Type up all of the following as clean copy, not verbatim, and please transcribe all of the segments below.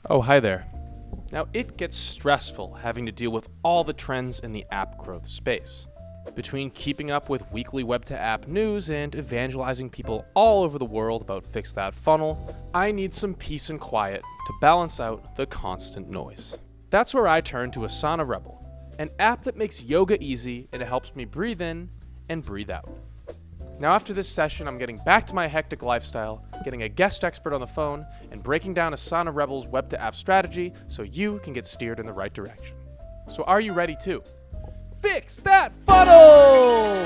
Oh, hi there. Now, it gets stressful having to deal with all the trends in the app growth space. Between keeping up with weekly web-to-app news and evangelizing people all over the world about Fix That Funnel, I need some peace and quiet to balance out the constant noise. That's where I turn to Asana Rebel, an app that makes yoga easy and it helps me breathe in and breathe out. Now after this session, I'm getting back to my hectic lifestyle, getting a guest expert on the phone, and breaking down Asana Rebel's web-to-app strategy so you can get steered in the right direction. So are you ready to fix that funnel?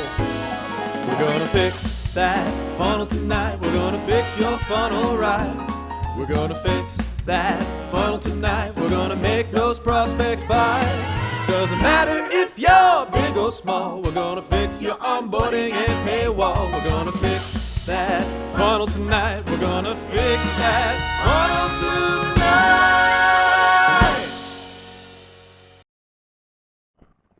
We're gonna fix that funnel tonight. We're gonna fix your funnel right. We're gonna fix that funnel tonight. We're gonna make those prospects buy. Doesn't matter if you're big or small. We're gonna fix your onboarding and paywall. We're gonna fix that funnel tonight. We're gonna fix that funnel tonight.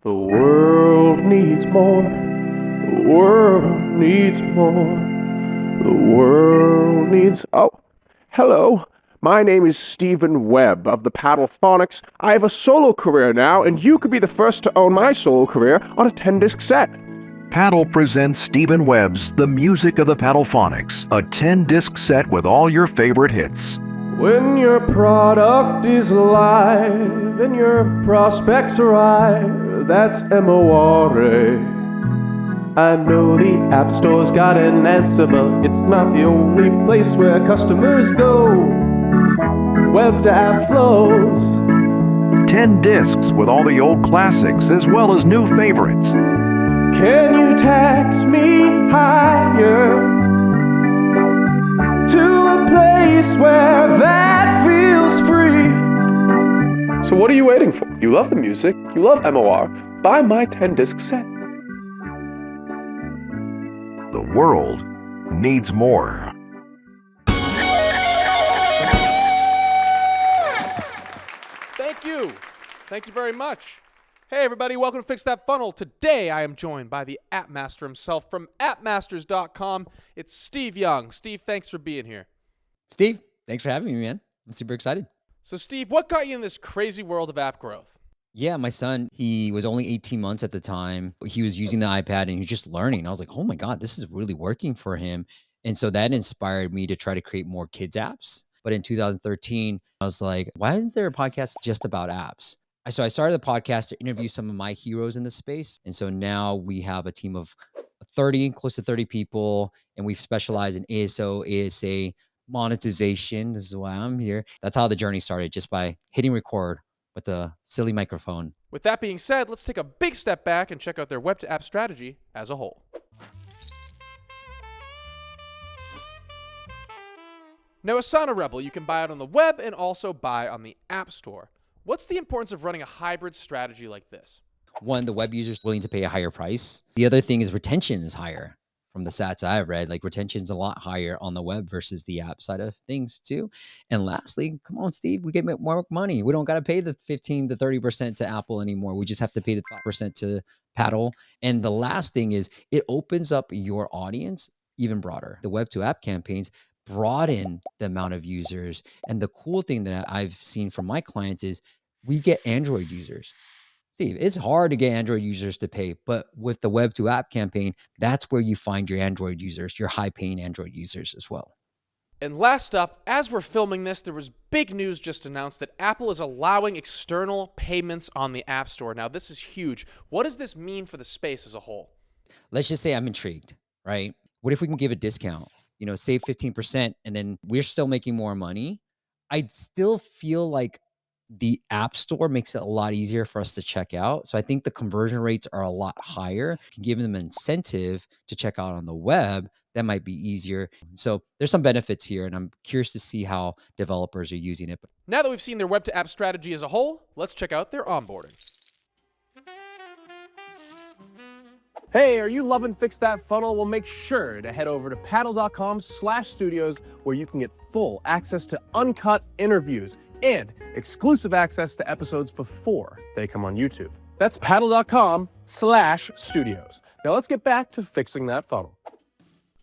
The world needs more. The world needs more. The world needs... Oh, hello. My name is Stephen Webb of the Paddlephonics. I have a solo career now, and you could be the first to own my solo career on a 10-disc set. Paddle presents Stephen Webb's The Music of the Paddlephonics, a 10-disc set with all your favorite hits. When your product is live and your prospects arrive, that's M-O-R-A. I know the App Store's got an answer, but it's not the only place where customers go. Web to app flows. 10 discs with all the old classics as well as new favorites. Can you tax me higher to a place where that feels free? So what are you waiting for? You love the music, you love MOR. Buy my 10-disc set. The world needs more. Thank you very much. Hey everybody, welcome to Fix That Funnel. Today I am joined by the App Master himself from appmasters.com. It's Steve Young. Steve, thanks for being here. Steve, thanks for having me, man. I'm super excited. So Steve, what got you in this crazy world of app growth? Yeah, my son, he was only 18 months at the time. He was using the iPad and he was just learning. I was like, oh my God, this is really working for him. And so that inspired me to try to create more kids apps. But in 2013, I was like, why isn't there a podcast just about apps? So I started the podcast to interview some of my heroes in the space. And so now we have a team of 30, close to 30 people, and we've specialized in ASO, ASA, monetization. This is why I'm here. That's how the journey started, just by hitting record with a silly microphone. With that being said, let's take a big step back and check out their web to app strategy as a whole. Now, Asana Rebel, you can buy it on the web and also buy on the App Store. What's the importance of running a hybrid strategy like this? One, the web user's willing to pay a higher price. The other thing is retention is higher. From the stats I've read, like retention's a lot higher on the web versus the app side of things too. And lastly, come on, Steve, we get more money. We don't got to pay the 15 to 30% to Apple anymore. We just have to pay the 5% to Paddle. And the last thing is it opens up your audience even broader. The web to app campaigns broaden the amount of users. And the cool thing that I've seen from my clients is we get Android users. Steve, it's hard to get Android users to pay, but with the web to app campaign, that's where you find your Android users, your high paying Android users as well. And last up, as we're filming this, there was big news just announced that Apple is allowing external payments on the App Store. Now, this is huge. What does this mean for the space as a whole? Let's just say I'm intrigued, right? What if we can give a discount? Save 15%, and then we're still making more money. I still feel like the App Store makes it a lot easier for us to check out. So I think the conversion rates are a lot higher. You can give them an incentive to check out on the web. That might be easier. So there's some benefits here, and I'm curious to see how developers are using it. Now that we've seen their web to app strategy as a whole, let's check out their onboarding. Hey, are you loving Fix That Funnel? Well, make sure to head over to paddle.com/studios where you can get full access to uncut interviews and exclusive access to episodes before they come on YouTube. That's paddle.com/studios. Now let's get back to fixing that funnel.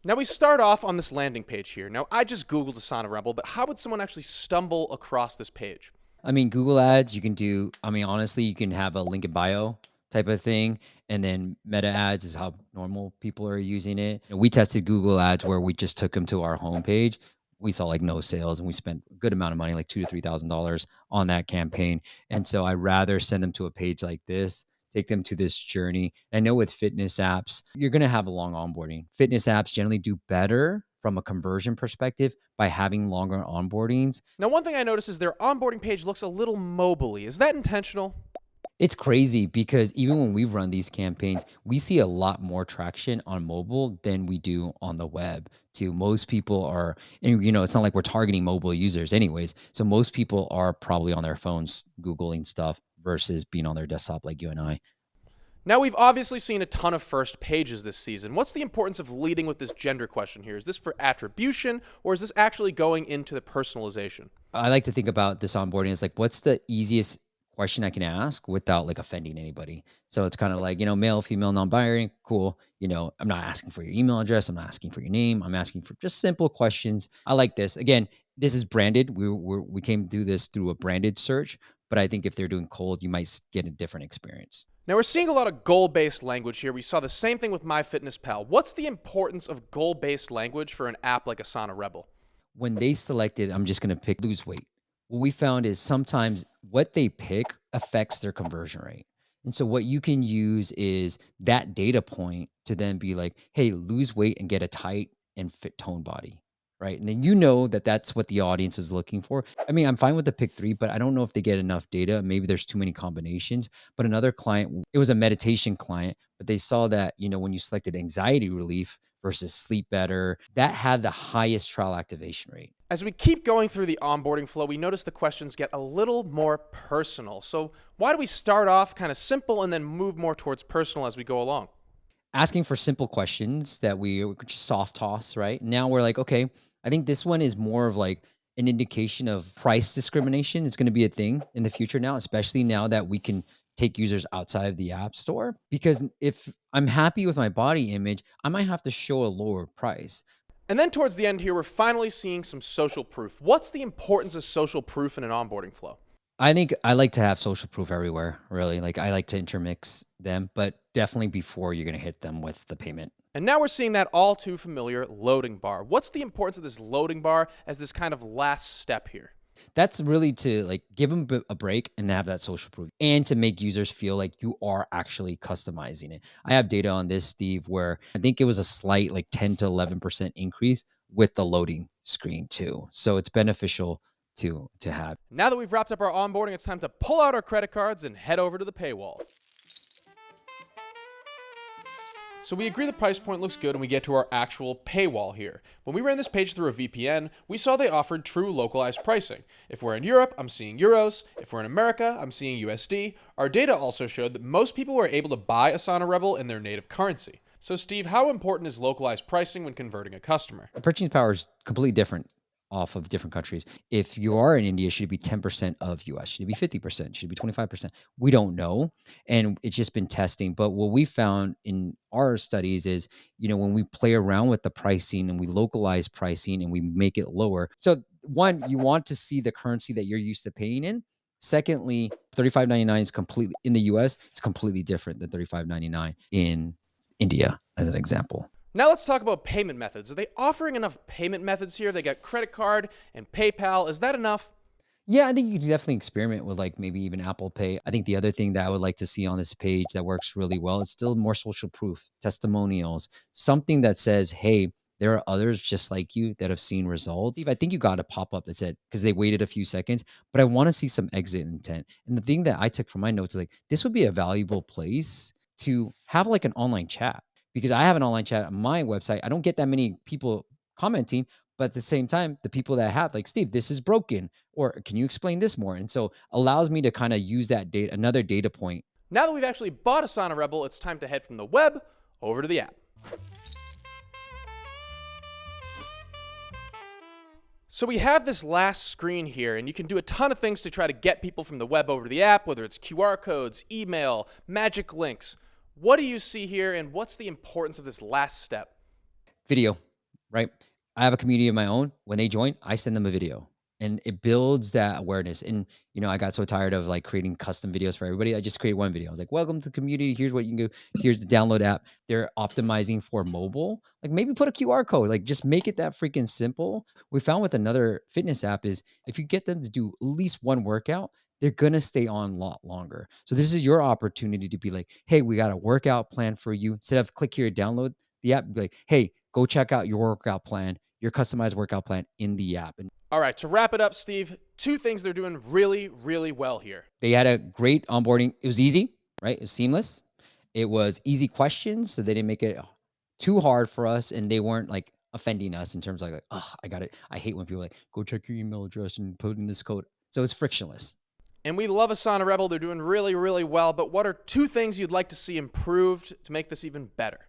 Now we start off on this landing page here. Now I just Googled Asana Rebel, but how would someone actually stumble across this page? I mean, Google Ads, you can do, honestly, you can have a link in bio type of thing. And then Meta Ads is how normal people are using it. We tested Google Ads where we just took them to our homepage. We saw like no sales and we spent a good amount of money, like $2,000 to $3,000 on that campaign. And so I'd rather send them to a page like this, take them to this journey. I know with fitness apps, you're going to have a long onboarding. Fitness apps generally do better from a conversion perspective by having longer onboardings. Now, one thing I noticed is their onboarding page looks a little mobile-y. Is that intentional? It's crazy because even when we've run these campaigns, we see a lot more traction on mobile than we do on the web too. Most people are, and it's not like we're targeting mobile users anyways. So most people are probably on their phones Googling stuff versus being on their desktop like you and I. Now, we've obviously seen a ton of first pages this season. What's the importance of leading with this gender question here? Is this for attribution or is this actually going into the personalization? I like to think about this onboarding as like, what's the easiest question I can ask without like offending anybody. So it's kind of like, male, female, non-binary, cool. I'm not asking for your email address. I'm not asking for your name. I'm asking for just simple questions. I like this. Again, this is branded. We came to this through a branded search, but I think if they're doing cold, you might get a different experience. Now, we're seeing a lot of goal-based language here. We saw the same thing with MyFitnessPal. What's the importance of goal-based language for an app like Asana Rebel? When they selected, I'm just going to pick lose weight. What we found is sometimes what they pick affects their conversion rate. And so what you can use is that data point to then be like, hey, lose weight and get a tight and fit toned body, right? And then that's what the audience is looking for. I'm fine with the pick 3, but I don't know if they get enough data. Maybe there's too many combinations. But another client, it was a meditation client, but they saw that, when you selected anxiety relief versus sleep better, that had the highest trial activation rate. As we keep going through the onboarding flow, we notice the questions get a little more personal. So why do we start off kind of simple and then move more towards personal as we go along? Asking for simple questions that we just soft toss, right? Now we're like, okay, I think this one is more of like an indication of price discrimination. It's going to be a thing in the future now, especially now that we can take users outside of the app store. Because if I'm happy with my body image, I might have to show a lower price. And then towards the end here, we're finally seeing some social proof. What's the importance of social proof in an onboarding flow? I think I like to have social proof everywhere, really. Like I like to intermix them, but definitely before you're going to hit them with the payment. And now we're seeing that all too familiar loading bar. What's the importance of this loading bar as this kind of last step here? That's really to like give them a break and have that social proof and to make users feel like you are actually customizing it. I have data on this, Steve, where I think it was a slight like 10 to 11% increase with the loading screen too. So it's beneficial to have. Now that we've wrapped up our onboarding, it's time to pull out our credit cards and head over to the paywall. So we agree the price point looks good and we get to our actual paywall here. When we ran this page through a VPN, we saw they offered true localized pricing. If we're in Europe, I'm seeing euros. If we're in America, I'm seeing USD. Our data also showed that most people were able to buy Asana Rebel in their native currency. So Steve, how important is localized pricing when converting a customer? Purchasing power is completely different off of different countries. If you are in India, should it be 10% of US? Should it be 50%? Should it be 25%? We don't know. And it's just been testing. But what we found in our studies is, when we play around with the pricing and we localize pricing and we make it lower. So one, you want to see the currency that you're used to paying in. Secondly, $35.99 is completely in the US. It's completely different than $35.99 in India, as an example. Now let's talk about payment methods. Are they offering enough payment methods here? They got credit card and PayPal. Is that enough? Yeah, I think you can definitely experiment with like maybe even Apple Pay. I think the other thing that I would like to see on this page that works really well is still more social proof, testimonials, something that says, hey, there are others just like you that have seen results. Steve, I think you got a pop-up that said, because they waited a few seconds, but I want to see some exit intent. And the thing that I took from my notes is like, this would be a valuable place to have like an online chat. Because I have an online chat on my website. I don't get that many people commenting, but at the same time, the people that have like, Steve, this is broken, or can you explain this more? And so allows me to kind of use that data, another data point. Now that we've actually bought Asana Rebel, it's time to head from the web over to the app. So we have this last screen here, and you can do a ton of things to try to get people from the web over to the app, whether it's QR codes, email, magic links. What do you see here, and what's the importance of this last step? Video. right? I have a community of my own. When they join, I send them a video and it builds that awareness. And, I got so tired of like creating custom videos for everybody. I just created one video. I was like, welcome to the community. Here's what you can do. Here's the download app. They're optimizing for mobile. Like maybe put a QR code, like just make it that freaking simple. We found with another fitness app is if you get them to do at least one workout, they're going to stay on a lot longer. So this is your opportunity to be like, hey, we got a workout plan for you. Instead of click here, download the app, be like, hey, go check out your workout plan, your customized workout plan in the app. And All right, to wrap it up, Steve, 2 things they're doing really, really well here. they had a great onboarding. It was easy, right? It was seamless. It was easy questions. So they didn't make it too hard for us. And they weren't like offending us in terms of like, oh, I got it. I hate when people are like, go check your email address and put in this code. So it's frictionless. And we love Asana Rebel. They're doing really, really well. But what are 2 things you'd like to see improved to make this even better?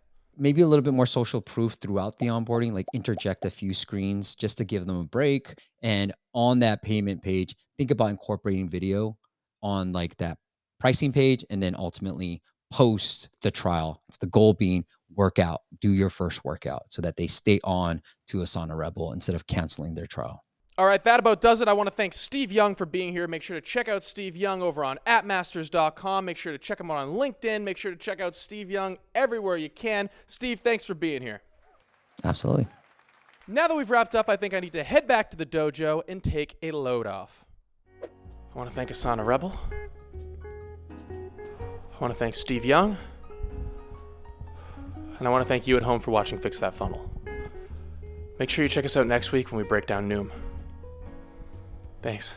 Maybe a little bit more social proof throughout the onboarding, like interject a few screens just to give them a break. And on that payment page, think about incorporating video on like that pricing page and then ultimately post the trial. It's the goal being workout, do your first workout so that they stay on to Asana Rebel instead of canceling their trial. All right, that about does it. I want to thank Steve Young for being here. Make sure to check out Steve Young over on appmasters.com. Make sure to check him out on LinkedIn. Make sure to check out Steve Young everywhere you can. Steve, thanks for being here. Absolutely. Now that we've wrapped up, I think I need to head back to the dojo and take a load off. I want to thank Asana Rebel. I want to thank Steve Young. And I want to thank you at home for watching Fix That Funnel. Make sure you check us out next week when we break down Noom. Thanks.